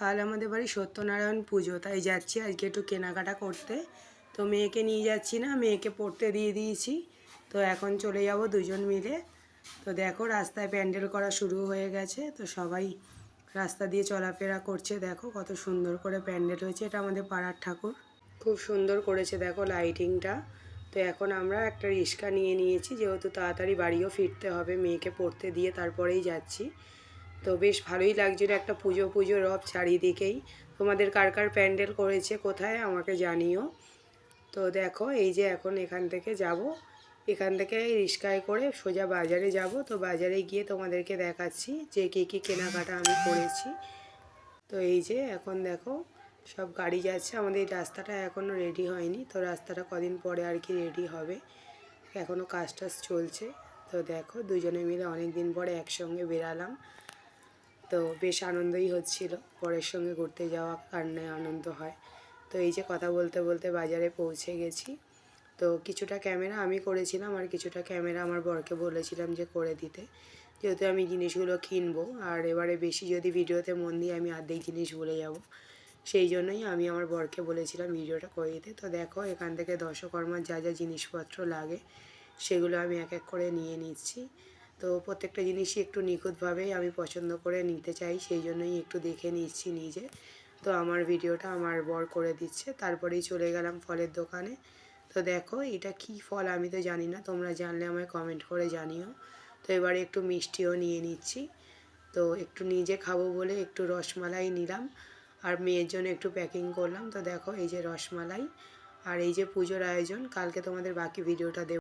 কাল আমাদের বাড়ি সত্যনারায়ণ পুজো, তাই যাচ্ছি আজকে একটু কেনাকাটা করতে। তো মেয়েকে নিয়ে যাচ্ছি না, মেয়েকে পড়তে দিয়ে দিয়েছি। তো এখন চলে যাব দুজন মিলে। তো দেখো রাস্তায় প্যান্ডেল করা শুরু হয়ে গেছে, তো সবাই রাস্তা দিয়ে চলাফেরা করছে। দেখো কত সুন্দর করে প্যান্ডেল হয়েছে, এটা আমাদের পাড়ার ঠাকুর, খুব সুন্দর করেছে দেখো লাইটিংটা। তো এখন আমরা একটা রিক্সা নিয়ে নিয়েছি, যেহেতু তাড়াতাড়ি বাড়িও ফিরতে হবে, মেয়েকে পড়তে দিয়ে তারপরেই যাচ্ছি। তো বেশ ভালোই লাগছিল, একটা পুজো পুজো রব চারিদিকেই। তোমাদের কার কার প্যান্ডেল করেছে কোথায় আমাকে জানিও। তো দেখো এই যে এখন এখান থেকে যাব, এখান থেকে রিক্সায় করে সোজা বাজারে যাব। তো বাজারে গিয়ে তোমাদেরকে দেখাচ্ছি যে কী কী কেনাকাটা আমি করেছি। তো এই যে এখন দেখো সব গাড়ি যাচ্ছে, আমাদের এই রাস্তাটা এখনও রেডি হয়নি, তো রাস্তাটা কদিন পরে আর কি রেডি হবে, এখনও কাজ টাজ চলছে। তো দেখো দুজনে মিলে অনেক দিন পরে একসঙ্গে বেরালাম, তো বেশ আনন্দই হচ্ছিল। পরের সঙ্গে ঘুরতে যাওয়া কার না আনন্দ হয়। তো এই যে কথা বলতে বলতে বাজারে পৌঁছে গেছি। তো কিছুটা ক্যামেরা আমি করেছিলাম, আর কিছুটা ক্যামেরা আমার বরকে বলেছিলাম যে করে দিতে, যেহেতু আমি জিনিসগুলো কিনবো। আর এবারে বেশি যদি ভিডিওতে মন দিই আমি অর্ধেক জিনিস ভুলে যাব, সেই জন্যই আমি আমার বরকে বলেছিলাম ভিডিওটা করে দিতে। তো দেখো এখান থেকে দশকর্মার যা যা জিনিসপত্র লাগে সেগুলো আমি এক এক করে নিয়ে নিচ্ছি। তো প্রত্যেকটা জিনিসই একটু নিখুঁতভাবেই আমি পছন্দ করে নিতে চাই, সেই জন্যই একটু দেখে নিচ্ছি নিজে। তো আমার ভিডিওটা আমার বর করে দিচ্ছে, তারপরেই চলে গেলাম ফলের দোকানে। তো দেখো এটা কি ফল আমি তো জানি না, তোমরা জানলে আমায় কমেন্ট করে জানিও। তো এবারে একটু মিষ্টিও নিয়ে নিচ্ছি। তো একটু নিজে খাবো বলে একটু রসমালাই নিলাম, আর মেয়ের জন্য একটু প্যাকিং করলাম। তো দেখো এই যে রসমালাই, আর এই যে পুজোর আয়োজন, কালকে তোমাদের বাকি ভিডিওটা দেব।